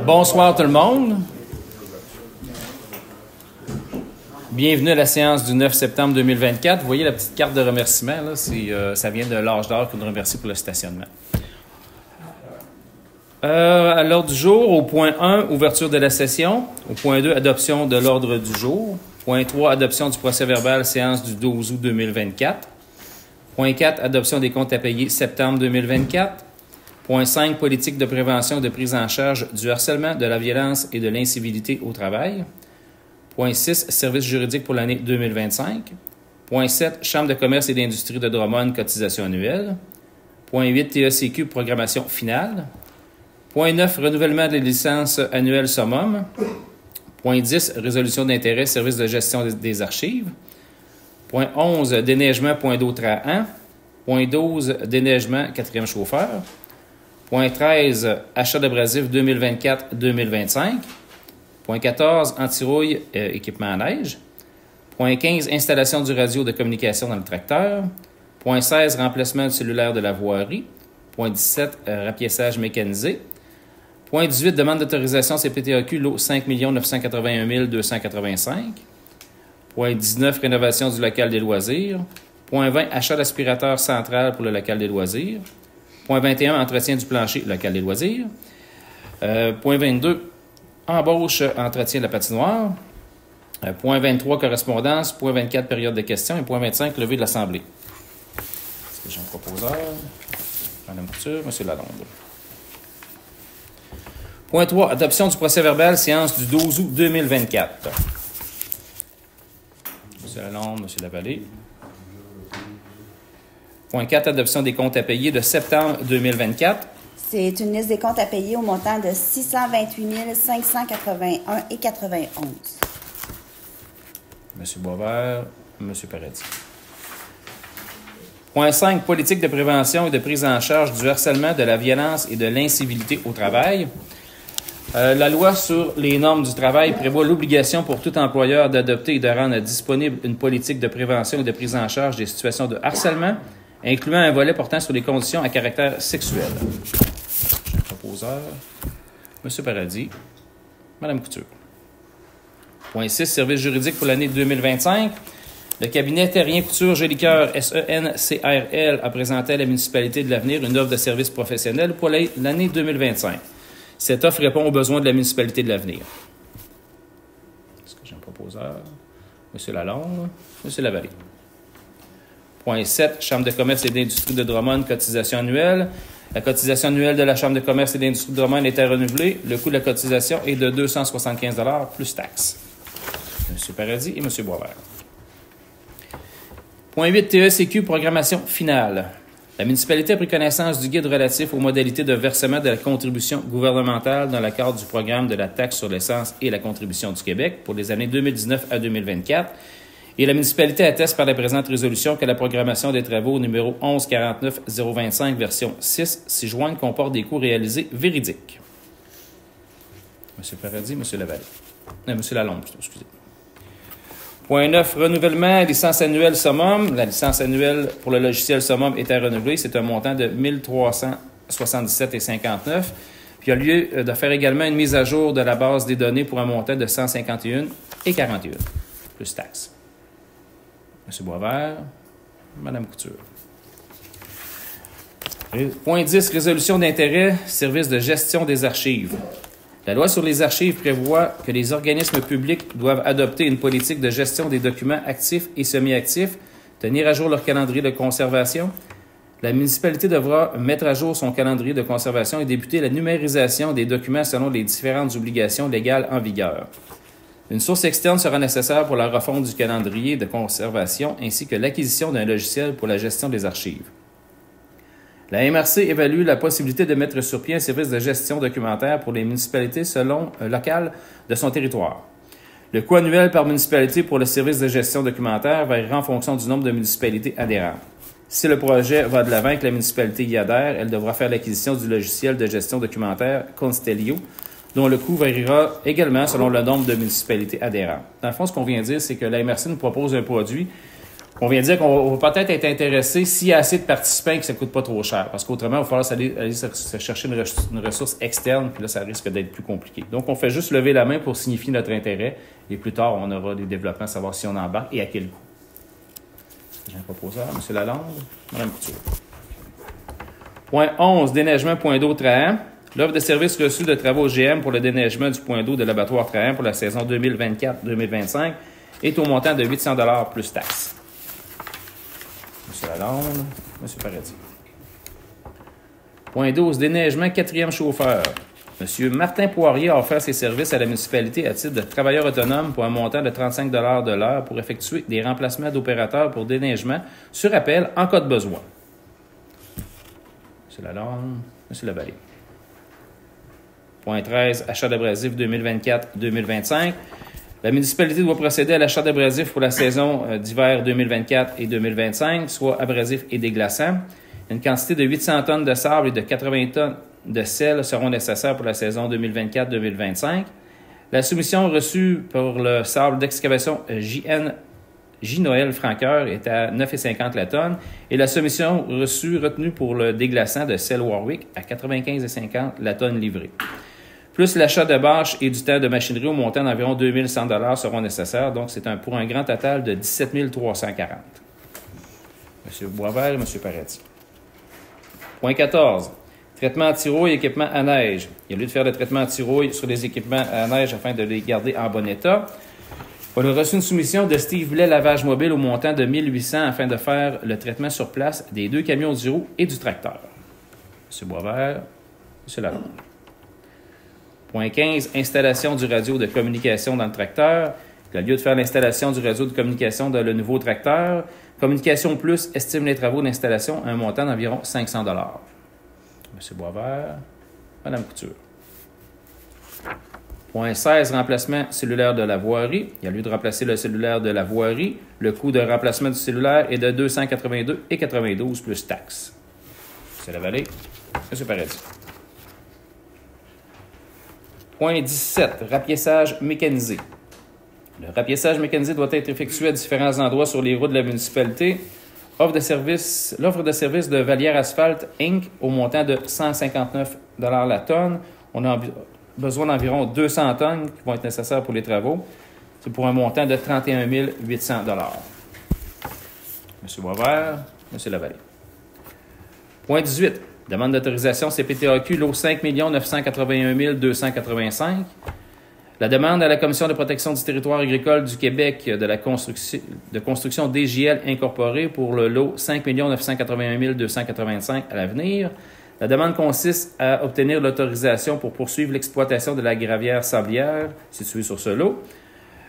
Bonsoir tout le monde. Bienvenue à la séance du 9 septembre 2024. Vous voyez la petite carte de remerciement, là, ça vient de l'âge d'or qui nous remercie pour le stationnement. À l'ordre du jour, au point 1, ouverture de la session. Au point 2, adoption de l'ordre du jour. Point 3, adoption du procès-verbal, séance du 12 août 2024. Point 4, adoption des comptes à payer septembre 2024. Point 5, politique de prévention et de prise en charge du harcèlement, de la violence et de l'incivilité au travail. Point 6, service juridique pour l'année 2025. Point 7, Chambre de commerce et d'industrie de Drummond, cotisation annuelle. Point 8, TECQ, programmation finale. Point 9, renouvellement des licences annuelles summum. Point 10, résolution d'intérêt, service de gestion des archives. Point 11, déneigement, point d'eau Trahan. Point 12, déneigement, quatrième chauffeur. Point 13, achat d'abrasifs 2024-2025. Point 14, anti-rouille, équipement à neige. Point 15, installation du radio de communication dans le tracteur. Point 16, remplacement du cellulaire de la voirie. Point 17, rapiessage mécanisé. Point 18, demande d'autorisation CPTAQ, lot 5 981 285. Point 19, rénovation du local des loisirs. Point 20, achat d'aspirateur central pour le local des loisirs. Point 21, entretien du plancher, local des loisirs. Point 22, embauche, entretien de la patinoire. Point 23, correspondance. Point 24, période de questions. Et point 25, levée de l'Assemblée. Est-ce que j'ai un proposeur? Madame Couture, M. Lalonde. Point 3, adoption du procès-verbal, séance du 12 août 2024. M. Lalonde, M. Lavallée. Point 4, adoption des comptes à payer de septembre 2024. C'est une liste des comptes à payer au montant de 628 581,91. M. Boisvert, M. Paradis. Point 5, politique de prévention et de prise en charge du harcèlement, de la violence et de l'incivilité au travail. La loi sur les normes du travail prévoit l'obligation pour tout employeur d'adopter et de rendre disponible une politique de prévention et de prise en charge des situations de harcèlement, incluant un volet portant sur les conditions à caractère sexuel. J'ai un proposeur. M. Paradis. Mme Couture. Point 6, service juridique pour l'année 2025. Le cabinet Terrien Couture Jolicoeur SENCRL a présenté à la municipalité de l'Avenir une offre de service professionnel pour l'année 2025. Cette offre répond aux besoins de la municipalité de l'Avenir. Est-ce que j'ai un proposeur? M. Lalonde. M. Lavallée. Point 7, Chambre de commerce et d'industrie de Drummond, cotisation annuelle. La cotisation annuelle de la Chambre de commerce et d'industrie de Drummond est à renouveler. Le coût de la cotisation est de 275 $ plus taxes. M. Paradis et M. Boisvert. Point 8, TECQ, programmation finale. La municipalité a pris connaissance du guide relatif aux modalités de versement de la contribution gouvernementale dans le cadre du programme de la taxe sur l'essence et la contribution du Québec pour les années 2019 à 2024. Et la municipalité atteste par la présente résolution que la programmation des travaux numéro 1149-025 version 6 s'y joignent comporte des coûts réalisés véridiques. M. Paradis, M. Lavallée. M. Lalonde, plutôt, excusez. Point 9, renouvellement, licence annuelle summum. La licence annuelle pour le logiciel summum est à renouveler. C'est un montant de 1377,59 $. Puis il y a lieu de faire également une mise à jour de la base des données pour un montant de 151,41 $, plus taxes. M. Boisvert, Mme Couture. Point 10, résolution d'intérêt, service de gestion des archives. La loi sur les archives prévoit que les organismes publics doivent adopter une politique de gestion des documents actifs et semi-actifs, tenir à jour leur calendrier de conservation. La municipalité devra mettre à jour son calendrier de conservation et débuter la numérisation des documents selon les différentes obligations légales en vigueur. Une source externe sera nécessaire pour la refonte du calendrier de conservation ainsi que l'acquisition d'un logiciel pour la gestion des archives. La MRC évalue la possibilité de mettre sur pied un service de gestion documentaire pour les municipalités locales de son territoire. Le coût annuel par municipalité pour le service de gestion documentaire variera en fonction du nombre de municipalités adhérentes. Si le projet va de l'avant et que la municipalité y adhère, elle devra faire l'acquisition du logiciel de gestion documentaire Constellio, dont le coût variera également selon le nombre de municipalités adhérentes. Dans le fond, ce qu'on vient de dire, c'est que la MRC nous propose un produit On vient de dire qu'on va peut-être être intéressé s'il y a assez de participants et que ça ne coûte pas trop cher. Parce qu'autrement, il va falloir aller se chercher une ressource externe, puis là, ça risque d'être plus compliqué. Donc, on fait juste lever la main pour signifier notre intérêt. Et plus tard, on aura des développements, savoir si on embarque et à quel coût. J'ai un proposeur, M. Lalonde, Mme Couture. Point 11, déneigement point d'eau Trahan. L'offre de services reçue de travaux GM pour le déneigement du point d'eau de l'abattoir Trahan pour la saison 2024-2025 est au montant de 800 $ plus taxes. M. Lalonde, M. Paradis. Point 12, déneigement, 4e chauffeur. M. Martin Poirier a offert ses services à la municipalité à titre de travailleur autonome pour un montant de 35 $ de l'heure pour effectuer des remplacements d'opérateurs pour déneigement sur appel en cas de besoin. M. Lalonde, M. Lavallée. Point 13, achat d'abrasifs 2024-2025. La municipalité doit procéder à l'achat d'abrasifs pour la saison d'hiver 2024 et 2025, soit abrasifs et déglaçants. Une quantité de 800 tonnes de sable et de 80 tonnes de sel seront nécessaires pour la saison 2024-2025. La soumission reçue pour le sable d'excavation J. Noël Franqueur est à 9,50 la tonne et la soumission retenue pour le déglaçant de sel Warwick à 95,50 la tonne livrée. Plus l'achat de bâches et du temps de machinerie au montant d'environ 2100 $ seront nécessaires. Donc, c'est pour un grand total de 17 340. M. Boisvert et M. Paradis. Point 14. Traitement anti-rouille et équipement à neige. Il y a lieu de faire le traitement anti-rouille sur les équipements à neige afin de les garder en bon état. On a reçu une soumission de Steve Blais Lavage Mobile au montant de 1800 afin de faire le traitement sur place des 2 camions du roues et du tracteur. M. Boisvert, M. Lalonde. Point 15, installation du radio de communication dans le tracteur. Il a lieu de faire l'installation du réseau de communication dans le nouveau tracteur. Communication Plus estime les travaux d'installation à un montant d'environ 500 $. M. Boisvert, Mme Couture. Point 16, remplacement cellulaire de la voirie. Il y a lieu de remplacer le cellulaire de la voirie. Le coût de remplacement du cellulaire est de 282,92 plus taxes. M. Lavallée, M. Paradis. Point 17, rapiessage mécanisé. Le rapiessage mécanisé doit être effectué à différents endroits sur les routes de la municipalité. L'offre de service de Vallière Asphalt Inc. au montant de 159 $ la tonne. On a besoin d'environ 200 tonnes qui vont être nécessaires pour les travaux. C'est pour un montant de 31 800 $. M. Boisvert, M. Lavallée. Point 18. Demande d'autorisation CPTAQ, lot 5 981 285. La demande à la Commission de protection du territoire agricole du Québec de construction DJL incorporée pour le lot 5 981 285 à l'avenir. La demande consiste à obtenir l'autorisation pour poursuivre l'exploitation de la gravière sablière située sur ce lot.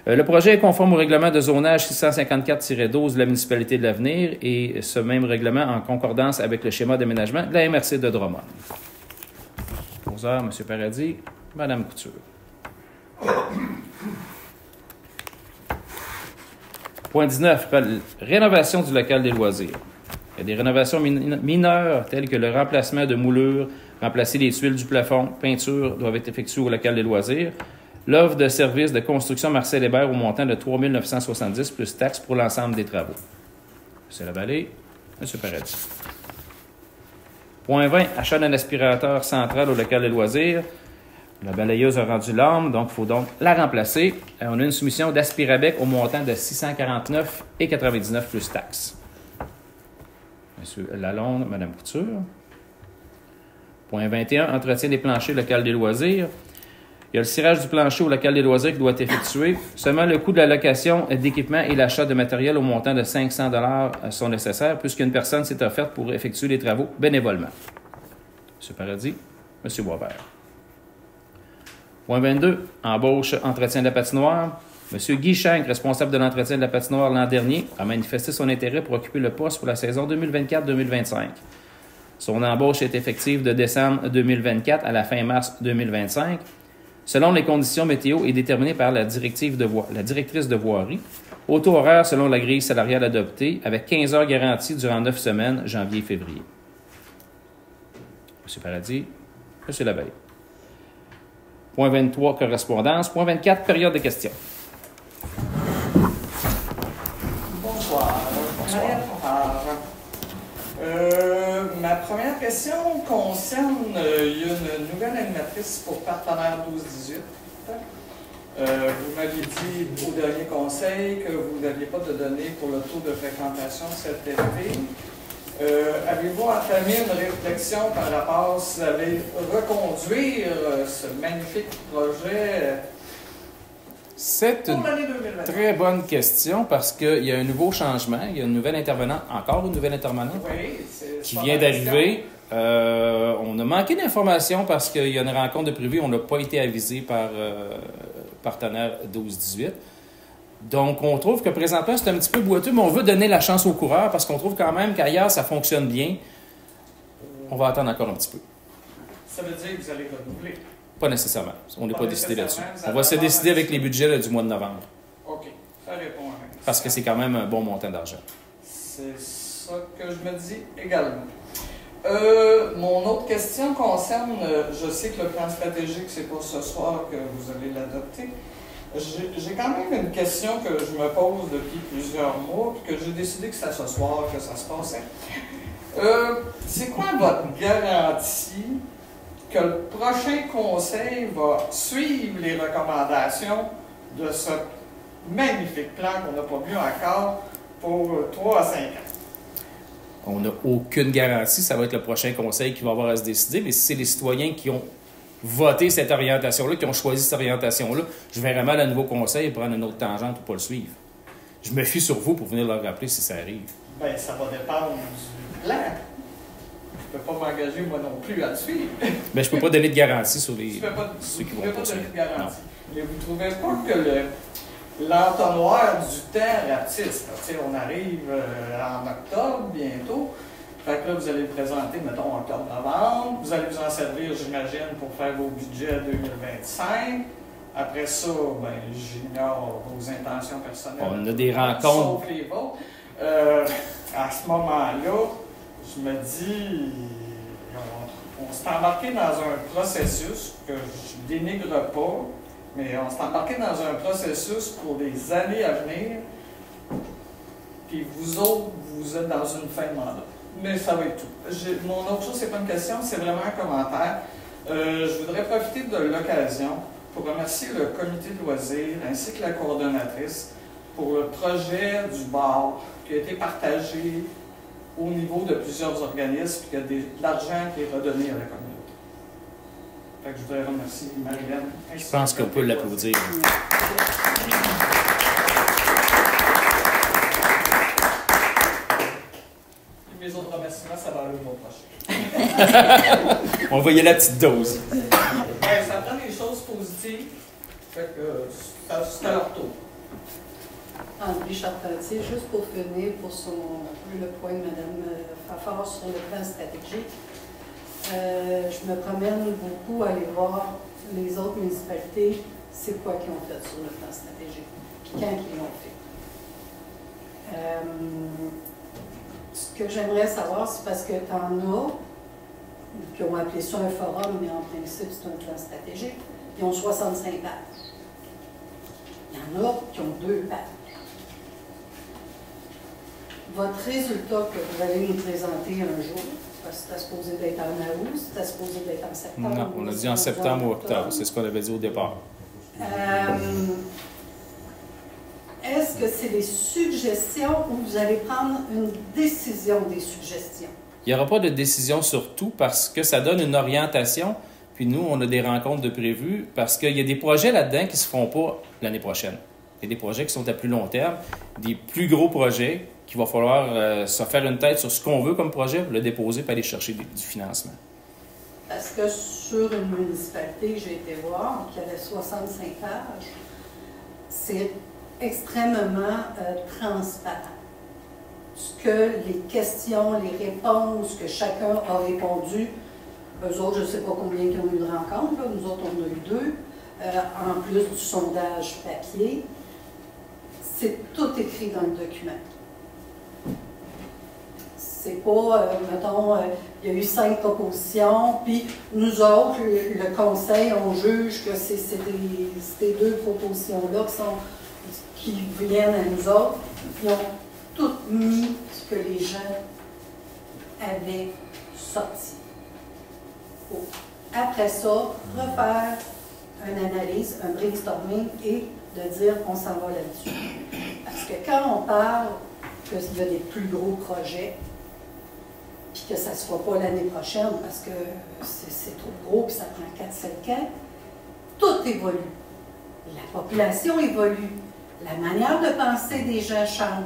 Le projet est conforme au règlement de zonage 654-12 de la municipalité de l'Avenir et ce même règlement en concordance avec le schéma d'aménagement de la MRC de Drummond. Proposeur, M. Paradis, Mme Couture. Point 19. Rénovation du local des loisirs. Il y a des rénovations mineures telles que le remplacement de moulures, remplacer les tuiles du plafond, peinture doivent être effectuées au local des loisirs. L'offre de service de construction Marcel Hébert au montant de 3 970 plus taxes pour l'ensemble des travaux. M. Lavallée, M. Paradis. Point 20. Achat d'un aspirateur central au local des loisirs. La balayeuse a rendu l'arme, donc il faut donc la remplacer. On a une soumission d'Aspirabec au montant de 649,99 plus taxes. M. Lalonde, Mme Couture. Point 21. Entretien des planchers local des loisirs. Il y a le cirage du plancher au local des loisirs qui doit être effectué. Seulement le coût de la location d'équipement et l'achat de matériel au montant de 500 $ sont nécessaires puisqu'une personne s'est offerte pour effectuer les travaux bénévolement. M. Paradis, M. Boisvert. Point 22. Embauche, entretien de la patinoire. M. Guy Schenck, responsable de l'entretien de la patinoire l'an dernier, a manifesté son intérêt pour occuper le poste pour la saison 2024-2025. Son embauche est effective de décembre 2024 à la fin mars 2025. Selon les conditions météo et déterminées par la directrice de voirie, au taux horaire selon la grille salariale adoptée, avec 15 heures garanties durant 9 semaines, janvier et février. M. Paradis, M. Lavallée. Point 23, correspondance. Point 24, période de questions. Bonsoir. Bonsoir. Ma première question concerne, il y a une nouvelle animatrice pour partenaire 12-18. Vous m'aviez dit au dernier conseil que vous n'aviez pas de données pour le taux de fréquentation cet été. Avez-vous entamé une réflexion par rapport à si vous allez reconduire ce magnifique projet C'est pour une l'année 2020? très bonne question parce qu'il y a un nouveau changement. Il y a une nouvelle intervenante, encore une nouvelle intervenante Oui, qui vient d'arriver. On a manqué d'informations parce qu'il y a une rencontre de prévu. On n'a pas été avisé par partenaire 12-18. Donc, on trouve que présentement, c'est un petit peu boiteux, mais on veut donner la chance aux coureurs parce qu'on trouve quand même qu'ailleurs, ça fonctionne bien. On va attendre encore un petit peu. Ça veut dire que vous allez renouveler? Pas nécessairement. On n'est Pas pas décidé là-dessus. nécessairement, On va se vous décider allez avec les budgets là, du mois de novembre. OK, ça répond à ma question. Parce que c'est quand même un bon montant d'argent. C'est ça que je me dis également. Mon autre question concerne, je sais que le plan stratégique, c'est pas ce soir que vous allez l'adopter. J'ai quand même une question que je me pose depuis plusieurs mois, puis que j'ai décidé que c'était ce soir que ça se passait. C'est quoi votre garantie que le prochain conseil va suivre les recommandations de ce magnifique plan qu'on n'a pas vu encore pour 3 à 5 ans? On n'a aucune garantie. Ça va être le prochain conseil qui va avoir à se décider. Mais si c'est les citoyens qui ont voté cette orientation-là, qui ont choisi cette orientation-là, je verrais mal un nouveau conseil prendre une autre tangente ou pas le suivre. Je me fie sur vous pour venir leur rappeler si ça arrive. Bien, ça va dépendre du plan. Je ne peux pas m'engager, moi non plus, à le suivre. Mais je ne peux pas donner de garantie sur Je les, ne peux pas, ceux qui vous vont pouvez pas poursuivre. donner de garantie. Mais vous ne trouvez pas que l'entonnoir du temps rapetisse? Tu sais, on arrive en octobre bientôt. Fait que là, vous allez le présenter, mettons, en octobre-novembre. Vous allez vous en servir, j'imagine, pour faire vos budgets 2025. Après ça, ben, j'ignore vos intentions personnelles. On a des rencontres. Sauf les vôtres. À ce moment-là, je me dis, on s'est embarqué dans un processus que je dénigre pas, mais on s'est embarqué dans un processus pour des années à venir. Puis vous autres, vous êtes dans une fin de mandat. Mais ça va être tout. Mon autre chose, c'est pas une question, c'est vraiment un commentaire. Je voudrais profiter de l'occasion pour remercier le comité de loisirs ainsi que la coordonnatrice pour le projet du bar qui a été partagé au niveau de plusieurs organismes et qu'il y a de l'argent qui est redonné à la communauté. Fait que je voudrais remercier Marilyn. Je pense qu'on peut l'applaudir. Mes autres remerciements, ça va aller au mois prochain. On voyait la petite dose. Ben, ça prend des choses positives. Fait que c'est à leur tour. André Charpentier, juste pour finir pour le point de Mme Fafard sur le plan stratégique. Je me promène beaucoup à aller voir les autres municipalités, c'est quoi qu'ils ont fait sur le plan stratégique, puis quand ils l'ont fait. Ce que j'aimerais savoir, c'est parce que tu en as qui ont appelé ça un forum, mais en principe, c'est un plan stratégique. Ils ont 65 pages. Il y en a qui ont 2 pages. Votre résultat que vous allez nous présenter un jour, parce que c'était supposé d'être en août, c'était supposé d'être en septembre. Non, on a dit en septembre ou octobre. C'est ce qu'on avait dit au départ. Est-ce que c'est des suggestions ou vous allez prendre une décision des suggestions? Il n'y aura pas de décision sur tout parce que ça donne une orientation. Puis nous, on a des rencontres de prévues parce qu'il y a des projets là-dedans qui ne se feront pas l'année prochaine. Il y a des projets qui sont à plus long terme, des plus gros projets qu'il va falloir se faire une tête sur ce qu'on veut comme projet, le déposer et aller chercher du financement. Parce que sur une municipalité que j'ai été voir, qui avait 65 pages, c'est extrêmement transparent. Ce que les questions, les réponses que chacun a répondu, eux autres, je ne sais pas combien ils ont eu de rencontres, là. Nous autres, on a eu 2, en plus du sondage papier. C'est tout écrit dans le document. C'est pas, mettons, il y a eu 5 propositions, puis nous autres, le conseil, on juge que c'est ces 2 propositions-là qui viennent à nous autres. Ils ont tout mis ce que les gens avaient sorti. Après ça, refaire une analyse, un brainstorming et de dire on s'en va là-dessus. Parce que quand on parle qu'il y a des plus gros projets, puis que ça ne se fera pas l'année prochaine parce que c'est trop gros et ça prend 4-5 ans, tout évolue. La population évolue. La manière de penser des gens change.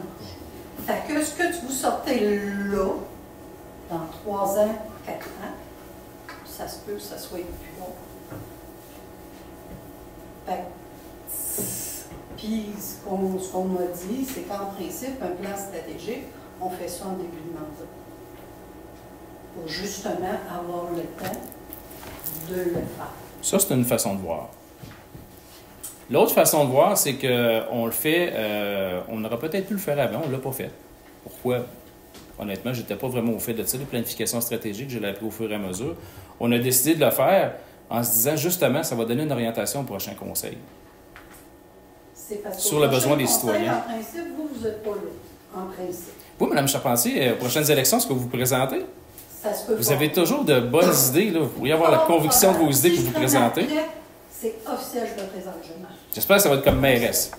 Fait que ce que vous sortez là, dans 3 ans, 4 ans, ça se peut que ça soit plus long. Fait que, puis ce qu'on m'a dit, c'est qu'en principe, un plan stratégique, on fait ça en début de mandat. Pour justement avoir le temps de le faire. Ça, c'est une façon de voir. L'autre façon de voir, c'est qu'on le fait, on aurait peut-être pu le faire avant, on ne l'a pas fait. Pourquoi? Honnêtement, je n'étais pas vraiment au fait de ça, de planification stratégique, je l'ai appris au fur et à mesure. On a décidé de le faire en se disant, justement, ça va donner une orientation au prochain conseil. Parce sur le besoin des conseil, citoyens. En principe, vous n'êtes pas là, en principe. Vous, Mme Charpentier, aux prochaines élections, est-ce que vous vous présentez? Ça se peut Vous pas. avez toujours de bonnes idées, là. Vous pourriez avoir la conviction de vos idées que vous présentez. C'est officiel, je me présente, je marche. J'espère que ça va être comme mairesse.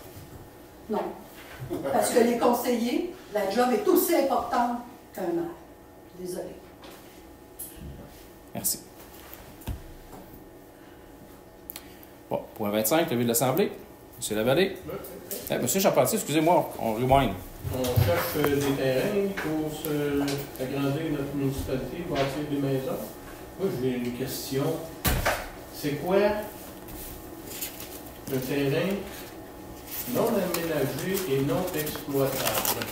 Non. Parce que les conseillers, la job est aussi importante qu'un maire. Désolée. Merci. Bon, point 25, levé de l'Assemblée. M. Lavallée. M. Charpentier, excusez-moi, on rewind. On cherche des terrains pour agrandir notre municipalité, bâtir des maisons. Moi, j'ai une question. C'est quoi un terrain non aménagé et non exploitable?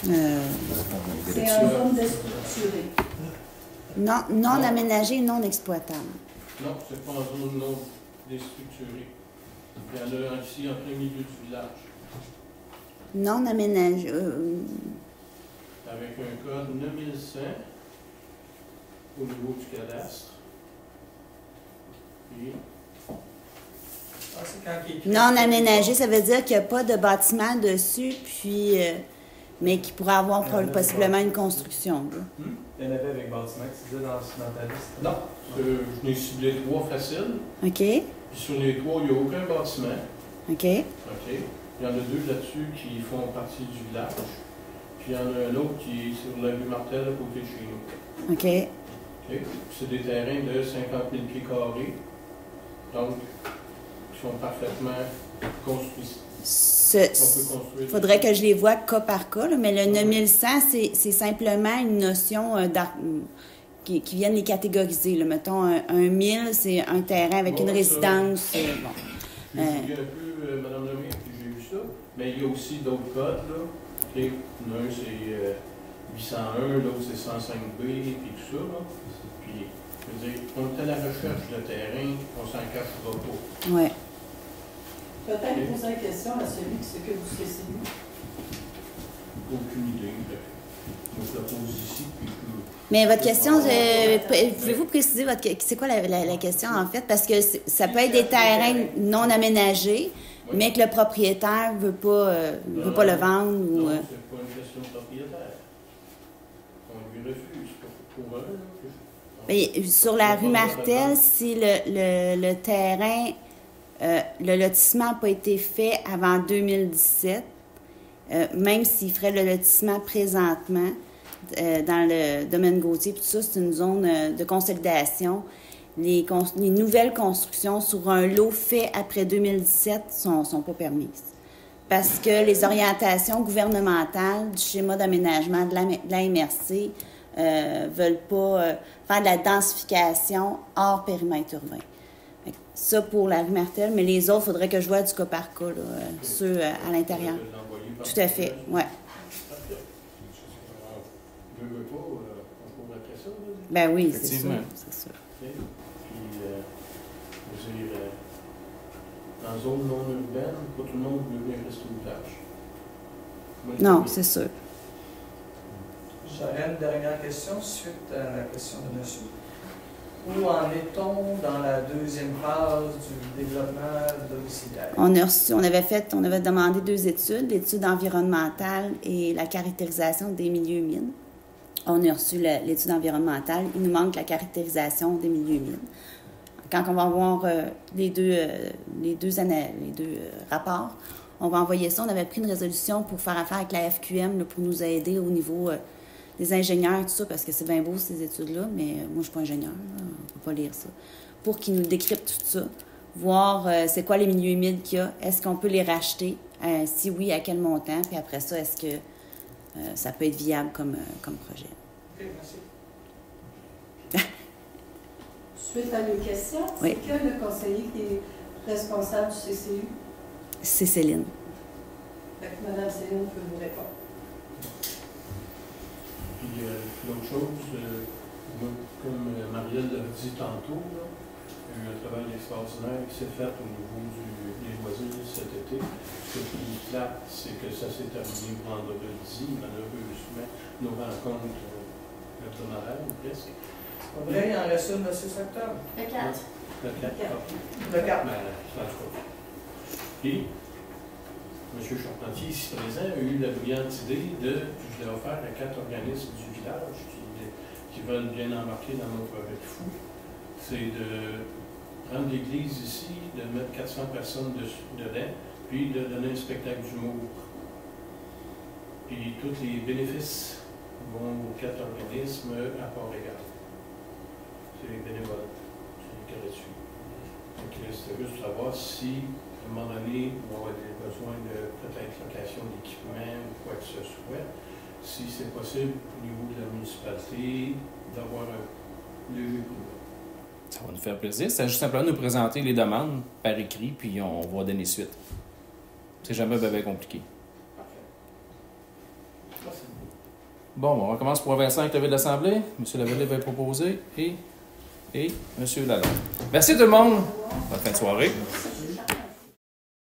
C'est un zone déstructurée. Non aménagé, non exploitable. Non, c'est pas une zone non déstructurée. Il y en a un ici en plein milieu du village, Non aménagé. avec un code 9100 au niveau du cadastre. Et c'est quand il est écrit- Non aménagé, ça veut dire qu'il n'y a pas de bâtiment dessus, puis, mais qui pourrait avoir possiblement une construction. Là. Il y en avait avec bâtiment que tu disais dans ta liste. non, je n'ai ciblé 3 faciles. OK? Puis sur les 3, il n'y a aucun bâtiment. OK? OK. Il y en a 2 là-dessus qui font partie du village. Puis il y en a un autre qui est sur la rue Martel à côté de chez nous. OK? OK. C'est des terrains de 50 000 pieds carrés. Donc, qui sont parfaitement construits. On peut construire. Il faudrait que je les vois cas par cas, là, mais le 9100, c'est simplement une notion qui viennent les catégoriser. Là. Mettons, un 1000, c'est un terrain avec une résidence. Je me souviens un peu, Mme Lemay, que j'ai vu ça, mais il y a aussi d'autres codes. Là. Okay. L'un, c'est 801, l'autre, c'est 105B, puis tout ça. Là. Puis, je veux dire, on est à la recherche de terrain, on s'en cachera pas. Oui. Peut-être poser la question à celui qui s'occupe du CCU. Aucune idée. Donc, je la pose ici, puis Mais votre question, pouvez-vous préciser c'est quoi la question en fait? Parce que ça peut être des terrains non aménagés, mais que le propriétaire veut pas le vendre. non, Ou, c'est pas une question de propriétaire. On lui refuse. Pour eux, mais sur la rue Martel, si le terrain, le lotissement n'a pas été fait avant 2017, même s'il ferait le lotissement présentement, dans le domaine Gauthier, puis tout ça, c'est une zone de consolidation. Les nouvelles constructions sur un lot fait après 2017 sont pas permises. Parce que les orientations gouvernementales du schéma d'aménagement de la MRC veulent pas faire de la densification hors périmètre urbain. Ça pour la rue Martel, mais les autres, il faudrait que je voie du cas par cas, là, ceux à l'intérieur. Tout à fait, oui. Je ne veux pas, on pourrait après ça. Là. Ben oui, c'est sûr. Effectivement. C'est sûr. Puis, je veux dire, dans la zone non urbaine, pas tout le monde veut venir rester au village. Moi, je Non, dis, c'est sûr. J'aurais une dernière question suite à la question de monsieur. Où en est-on dans la deuxième phase du développement domiciliaire? On avait demandé 2 études, l'étude environnementale et la caractérisation des milieux humides. On a reçu l'étude environnementale. Il nous manque la caractérisation des milieux humides. Quand on va voir les deux rapports, on va envoyer ça. On avait pris une résolution pour faire affaire avec la FQM là, pour nous aider au niveau des ingénieurs et tout ça, parce que c'est bien beau ces études-là, mais moi je ne suis pas ingénieur, là, on ne peut pas lire ça. Pour qu'ils nous décryptent tout ça, voir c'est quoi les milieux humides qu'il y a, est-ce qu'on peut les racheter, si oui, à quel montant, puis après ça, est-ce que ça peut être viable comme projet. OK, merci. Suite à mes questions, Oui. c'est que le conseiller qui est responsable du CCU? C'est Céline. Fait que Mme Céline peut vous répondre. Puis l'autre chose, moi, comme Marielle l'a dit tantôt, là, il y a eu un travail extraordinaire qui s'est fait au niveau des loisirs cet été. Ce qui est plate, c'est que ça s'est terminé vendredi. Malheureusement, nos rencontres hebdomadaires, presque. Pas vrai, il en reste une le 6 octobre. Le 4. Le 4. Le 4. Ben, en tout cas. Puis, M. Charpentier, ici présent, a eu la brillante idée je l'ai offert à 4 organismes du village qui veulent bien embarquer dans mon projet de fou, c'est de prendre l'église ici, de mettre 400 personnes dedans, puis de donner un spectacle d'humour. Puis tous les bénéfices vont aux 4 organismes à part égal. C'est bénévole, c'est gratuit. Donc, c'était juste pour savoir si, à un moment donné, on va avoir besoin de peut-être location d'équipement ou quoi que ce soit, si c'est possible au niveau de la municipalité d'avoir un levier pour nous. Ça va nous faire plaisir. C'est juste simplement nous présenter les demandes par écrit, puis on va donner suite. C'est jamais bien compliqué. Parfait. Merci. Bon, on recommence pour Vincent avec le levé de l'Assemblée. M. Lavalée va proposer et M. Lalonde. Merci tout le monde. Bonne fin de soirée.